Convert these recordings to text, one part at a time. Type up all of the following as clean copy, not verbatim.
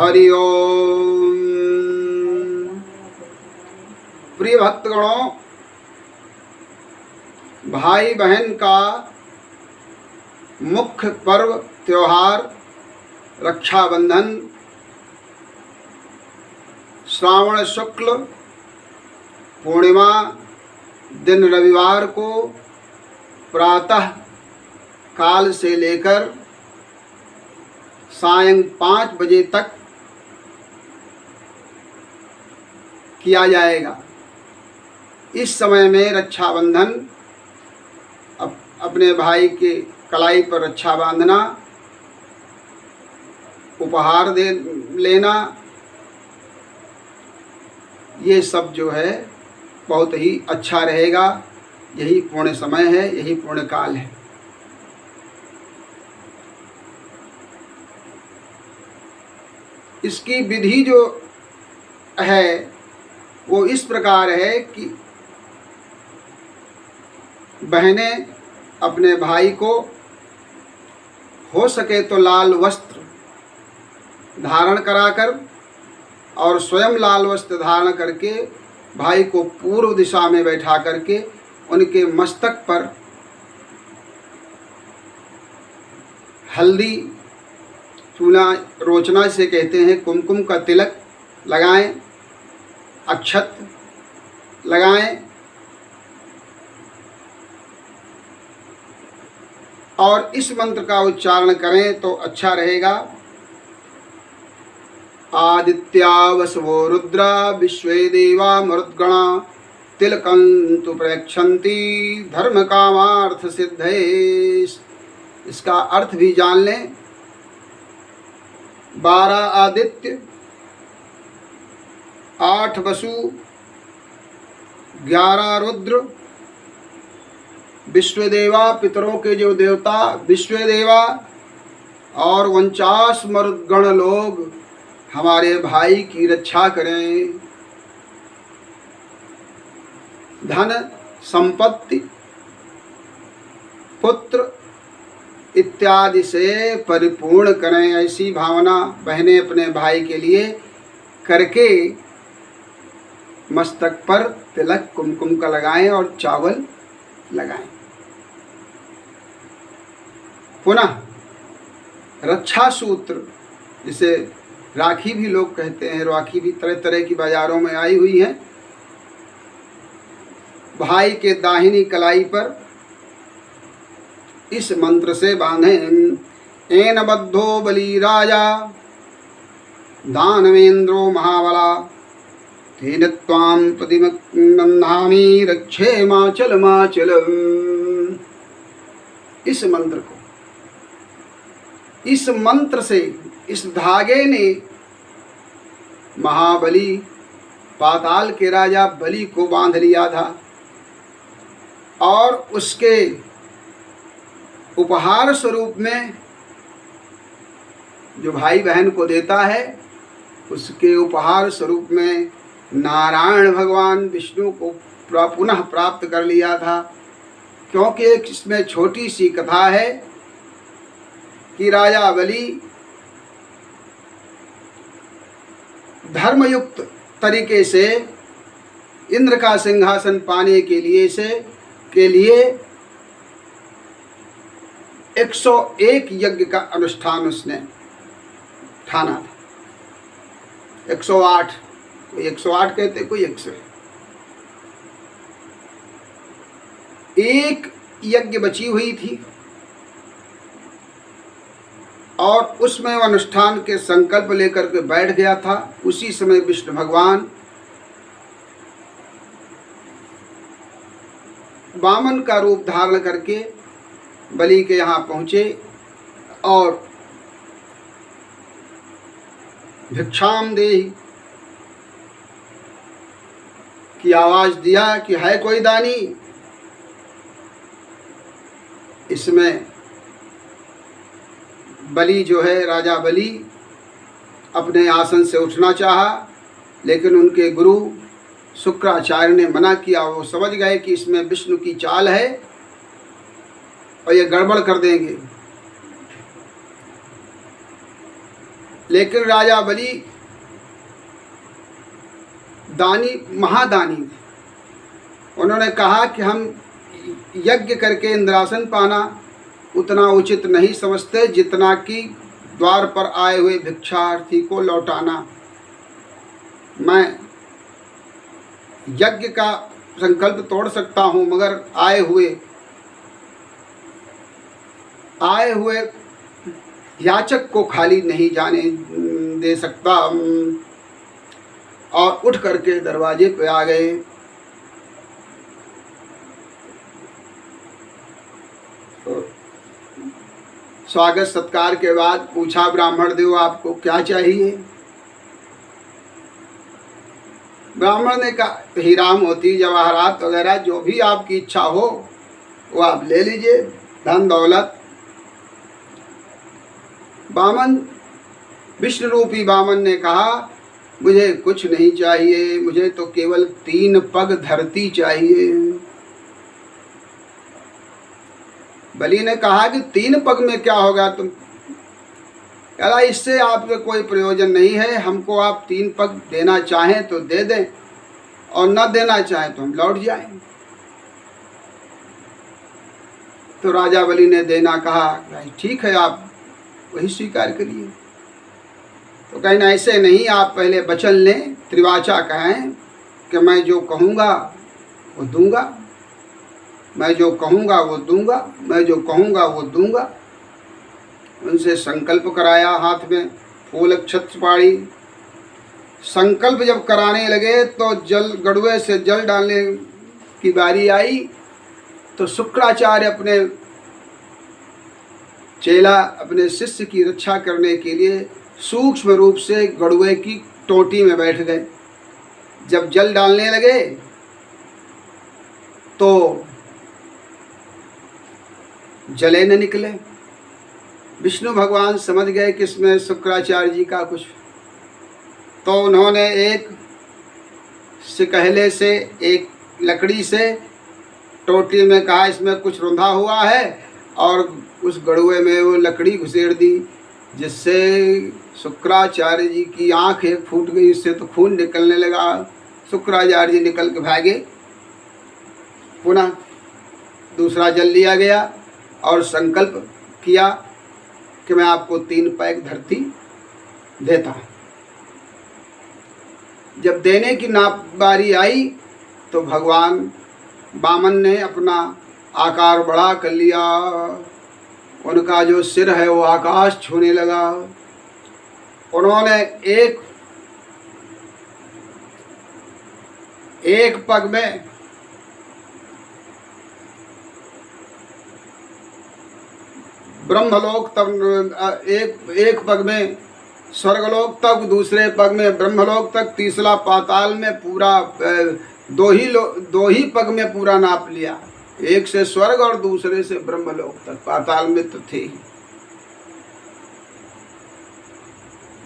हरि ओम। प्रिय भक्तगणों, भाई बहन का मुख्य पर्व त्योहार रक्षाबंधन श्रावण शुक्ल पूर्णिमा दिन रविवार को प्रातः काल से लेकर सायं 5 बजे तक किया जाएगा। इस समय में रक्षाबंधन अपने भाई के कलाई पर रक्षा बांधना, उपहार दे लेना, ये सब जो है बहुत ही अच्छा रहेगा। यही पुण्य समय है, यही पुण्य काल है। इसकी विधि जो है वो इस प्रकार है कि बहनें अपने भाई को हो सके तो लाल वस्त्र धारण कराकर और स्वयं लाल वस्त्र धारण करके भाई को पूर्व दिशा में बैठा करके उनके मस्तक पर हल्दी चूना रोचना से कहते हैं कुमकुम का तिलक लगाएं, अक्षत लगाएं और इस मंत्र का उच्चारण करें तो अच्छा रहेगा। आदित्या वसवो रुद्रा विश्वे देवा मरुद्गणा तिलकंतु प्रेक्षन्ति धर्म कामार्थ सिद्धे। इसका अर्थ भी जान लें। 12 आदित्य, 8 वसु, 11 रुद्र, विश्वदेवा पितरों के जो देवता विश्वदेवा और 49 मरुद्गण लोग हमारे भाई की रक्षा करें। धन संपत्ति पुत्र इत्यादि से परिपूर्ण करें, ऐसी भावना बहनें अपने भाई के लिए करके मस्तक पर तिलक कुमकुम का लगाएं और चावल लगाएं। पुनः रक्षा सूत्र, जिसे राखी भी लोग कहते हैं, राखी भी तरह तरह की बाजारों में आई हुई है, भाई के दाहिनी कलाई पर इस मंत्र से बांधें। एन बद्धो बली राजा दानवेंद्रो महाबला तेन त्वां प्रतिमन्नामि रक्षेमाचलमाचलम्। इस मंत्र को, इस मंत्र से, इस धागे ने महाबली पाताल के राजा बलि को बांध लिया था और उसके उपहार स्वरूप में जो भाई बहन को देता है, उसके उपहार स्वरूप में नारायण भगवान विष्णु को पुनः प्राप्त कर लिया था। क्योंकि एक इसमें छोटी सी कथा है कि राजा बलि धर्मयुक्त तरीके से इंद्र का सिंहासन पाने के लिए 101 यज्ञ का अनुष्ठान उसने ठाना था। 108, कोई 108 कहते, कोई 100। एक यज्ञ बची हुई थी और उसमें अनुष्ठान के संकल्प लेकर के बैठ गया था। उसी समय विष्णु भगवान वामन का रूप धारण करके बलि के यहाँ पहुँचे और भिक्षाम देहि की आवाज़ दिया कि है कोई दानी। इसमें बलि जो है, राजा बलि अपने आसन से उठना चाहा, लेकिन उनके गुरु शुक्राचार्य ने मना किया। वो समझ गए कि इसमें विष्णु की चाल है और ये गड़बड़ कर देंगे। लेकिन राजा बलि दानी, महादानी थे। उन्होंने कहा कि हम यज्ञ करके इंद्रासन पाना उतना उचित नहीं समझते जितना कि द्वार पर आए हुए भिक्षार्थी को लौटाना। मैं यज्ञ का संकल्प तोड़ सकता हूँ, मगर आए हुए याचक को खाली नहीं जाने दे सकता। और उठ करके दरवाजे पे आ गए। तो स्वागत सत्कार के बाद पूछा, ब्राह्मण देव आपको क्या चाहिए? ब्राह्मण ने कहा, हीरा मोती जवाहरात वगैरह जो भी आपकी इच्छा हो वो आप ले लीजिए, धन दौलत। बामन, विष्णु रूपी बामन ने कहा, मुझे कुछ नहीं चाहिए, मुझे तो केवल 3 पग धरती चाहिए। बलि ने कहा कि 3 पग में क्या होगा? तुम कहा, इससे आपको कोई प्रयोजन नहीं है। हमको आप 3 पग देना चाहें तो दे दें और न देना चाहें तो हम लौट जाएं। तो राजा बलि ने देना कहा, ठीक है, आप वही स्वीकार करिए। तो कहना, ऐसे नहीं, आप पहले वचन लें, त्रिवाचा कहें कि मैं जो कहूँगा वो दूंगा, मैं जो कहूँगा वो दूंगा, मैं जो कहूँगा वो दूंगा। उनसे संकल्प कराया, हाथ में फूल अक्षत पाड़ी। संकल्प जब कराने लगे तो गड़ुए से जल डालने की बारी आई। तो शुक्राचार्य अपने चेला, अपने शिष्य की रक्षा करने के लिए सूक्ष्म रूप से गड़ुए की टोटी में बैठ गए। जब जल डालने लगे तो जले न निकले। विष्णु भगवान समझ गए कि इसमें शुक्राचार्य जी का कुछ। तो उन्होंने एक सिकहले से, एक लकड़ी से टोटी में कहा, इसमें कुछ रुंधा हुआ है, और उस गड़ुए में वो लकड़ी घुसेड़ दी, जिससे शुक्राचार्य जी की आँख एक फूट गई, इससे तो खून निकलने लगा। शुक्राचार्य जी निकल के भागे। पुनः दूसरा जल लिया गया और संकल्प किया कि मैं आपको 3 पैक धरती देता हूँ। जब देने की बारी आई तो भगवान बामन ने अपना आकार बड़ा कर लिया। उनका जो सिर है वो आकाश छूने लगा। उन्होंने एक पग में ब्रह्मलोक तक, एक पग में स्वर्गलोक तक, दूसरे पग में ब्रह्मलोक तक, तीसरा पाताल में, पूरा दो ही पग में पूरा नाप लिया। एक से स्वर्ग और दूसरे से ब्रह्मलोक तक, पाताल में तो थे ही।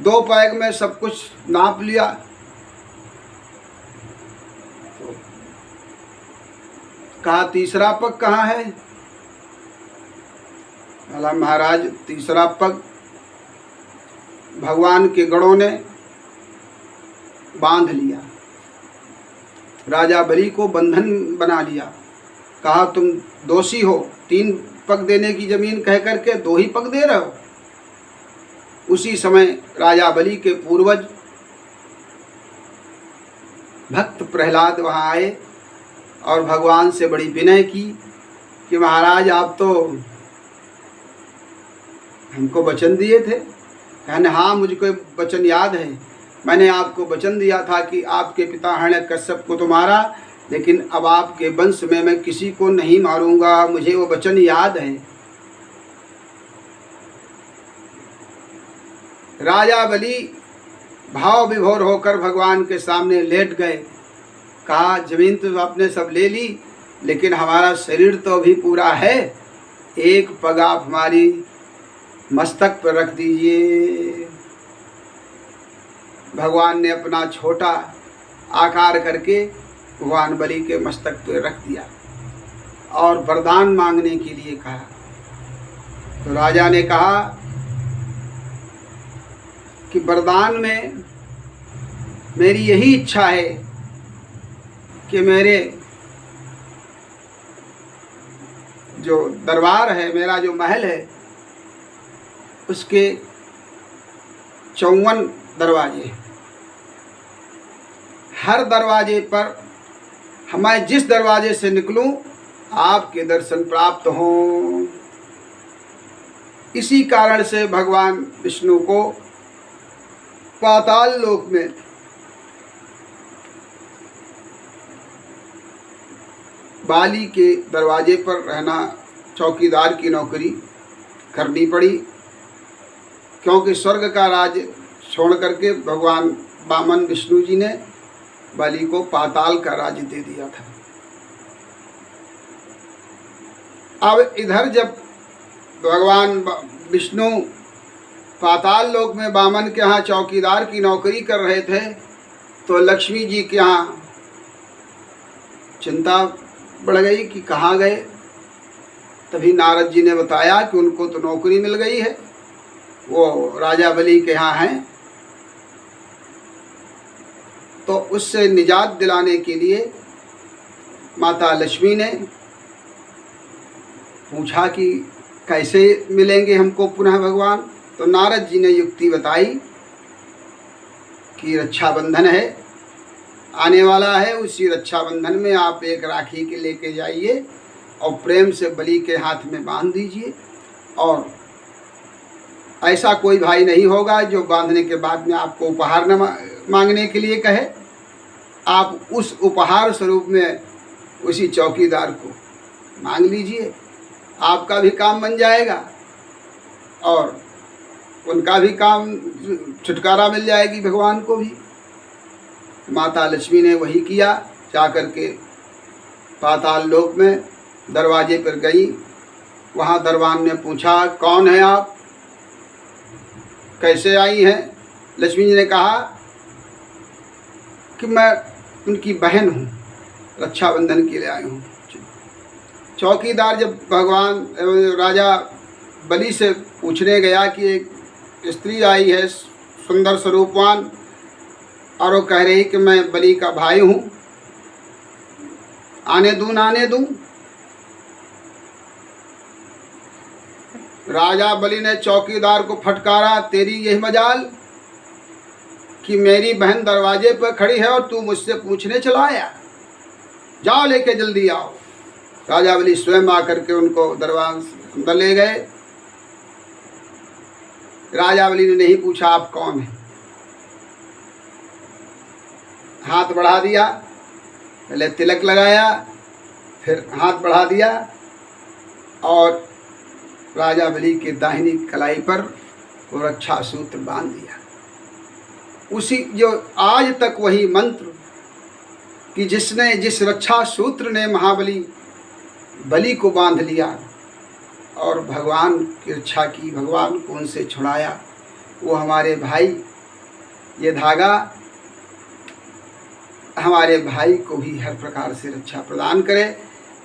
2 पैग में सब कुछ नाप लिया। तो कहा, तीसरा पग कहाँ है? बोला, महाराज, तीसरा पग भगवान के गणों ने बांध लिया, राजा बलि को बंधन बना लिया। कहा, तुम दोषी हो, 3 पग देने की जमीन कह करके 2 ही पग दे रहे हो। उसी समय राजा बलि के पूर्वज भक्त प्रहलाद वहाँ आए और भगवान से बड़ी विनय की कि महाराज, आप तो हमको वचन दिए थे। कहने, हाँ, मुझको वचन याद है। मैंने आपको वचन दिया था कि आपके पिता हिरण्यकश्यप को तो मारा, लेकिन अब आपके वंश में मैं किसी को नहीं मारूंगा, मुझे वो वचन याद है। राजा बलि भाव विभोर होकर भगवान के सामने लेट गए। कहा, जमीन तो आपने सब ले ली, लेकिन हमारा शरीर तो अभी पूरा है। एक पग आप हमारी मस्तक पर रख दीजिए। भगवान ने अपना छोटा आकार करके भगवान बलि के मस्तक पर रख दिया और वरदान मांगने के लिए कहा। तो राजा ने कहा, कि वरदान में मेरी यही इच्छा है कि मेरे जो दरबार है, मेरा जो महल है, उसके 54 दरवाजे, हर दरवाजे पर मैं जिस दरवाजे से निकलूं आपके दर्शन प्राप्त हों। इसी कारण से भगवान विष्णु को पाताल लोक में बाली के दरवाजे पर रहना, चौकीदार की नौकरी करनी पड़ी, क्योंकि स्वर्ग का राज छोड़ करके भगवान वामन विष्णु जी ने बाली को पाताल का राज्य दे दिया था। अब इधर जब भगवान विष्णु पाताल लोक में वामन के यहाँ चौकीदार की नौकरी कर रहे थे, तो लक्ष्मी जी के यहाँ चिंता बढ़ गई कि कहाँ गए। तभी नारद जी ने बताया कि उनको तो नौकरी मिल गई है, वो राजा बलि के यहाँ हैं। तो उससे निजात दिलाने के लिए माता लक्ष्मी ने पूछा कि कैसे मिलेंगे हमको पुनः भगवान। तो नारद जी ने युक्ति बताई कि रक्षाबंधन है, आने वाला है, उसी रक्षाबंधन में आप एक राखी के लेके जाइए और प्रेम से बलि के हाथ में बांध दीजिए, और ऐसा कोई भाई नहीं होगा जो बांधने के बाद में आपको उपहार न मांगने के लिए कहे। आप उस उपहार स्वरूप में उसी चौकीदार को मांग लीजिए, आपका भी काम बन जाएगा और उनका भी काम, छुटकारा मिल जाएगी भगवान को भी। माता लक्ष्मी ने वही किया, जाकर के पाताल लोक में दरवाजे पर गई। वहाँ दरबान ने पूछा, कौन है आप, कैसे आई हैं? लक्ष्मी जी ने कहा कि मैं उनकी बहन हूँ, रक्षाबंधन के लिए आई हूँ। चौकीदार जब भगवान राजा बलि से पूछने गया कि एक स्त्री आई है सुंदर स्वरूपवान, और वो कह रही कि मैं बलि का भाई हूँ, आने दूँ ना आने दूँ? राजा बलि ने चौकीदार को फटकारा, तेरी यही मजाल कि मेरी बहन दरवाजे पर खड़ी है और तू मुझसे पूछने चला आया, जाओ लेके जल्दी आओ। राजा बलि स्वयं आकर के उनको दरबार अंदर ले गए। राजा बलि ने नहीं पूछा आप कौन हैं, हाथ बढ़ा दिया, पहले तिलक लगाया, फिर हाथ बढ़ा दिया और राजा बलि के दाहिनी कलाई पर वो रक्षा सूत्र बांध दिया। उसी जो आज तक वही मंत्र कि जिस रक्षा सूत्र ने महाबली बलि को बांध लिया और भगवान की रक्षा की, भगवान को उनसे छुड़ाया, वो हमारे भाई, ये धागा हमारे भाई को भी हर प्रकार से रक्षा प्रदान करे।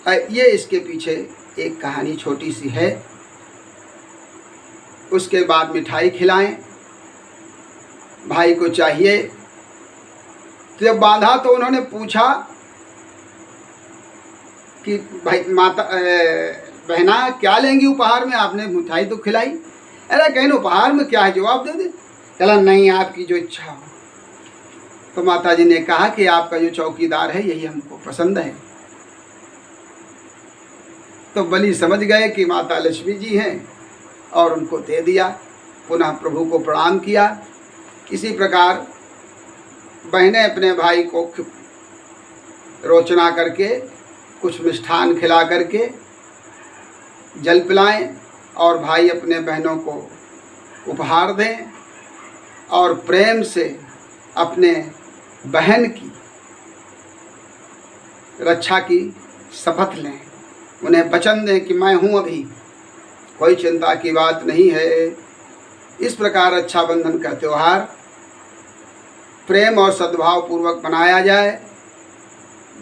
ये इसके पीछे एक कहानी छोटी सी है। उसके बाद मिठाई खिलाएं, भाई को चाहिए। जब बांधा तो उन्होंने पूछा कि भाई माता बहना क्या लेंगी उपहार में, आपने मिठाई तो खिलाई, अरे कहीं उपहार में क्या है, जवाब दे दे। चला नहीं, आपकी जो इच्छा हो। तो माता जी ने कहा कि आपका जो चौकीदार है यही हमको पसंद है। तो बलि समझ गए कि माता लक्ष्मी जी हैं और उनको दे दिया, पुनः प्रभु को प्रणाम किया। इसी प्रकार बहनें अपने भाई को रोचना करके, कुछ मिष्ठान खिला करके जल पिलाएं और भाई अपने बहनों को उपहार दें और प्रेम से अपने बहन की रक्षा की शपथ लें, उन्हें वचन दें कि मैं हूँ, अभी कोई चिंता की बात नहीं है। इस प्रकार रक्षाबंधन का त्यौहार प्रेम और सद्भाव पूर्वक मनाया जाए।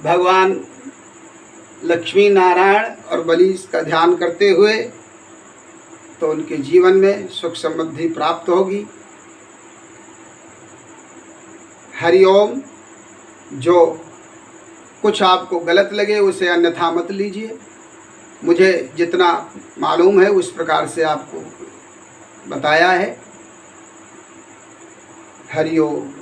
भगवान लक्ष्मी नारायण और बलि का ध्यान करते हुए तो उनके जीवन में सुख समृद्धि प्राप्त होगी। हरिओम। जो कुछ आपको गलत लगे उसे अन्यथा मत लीजिए। मुझे जितना मालूम है उस प्रकार से आपको बताया है। हरिओम।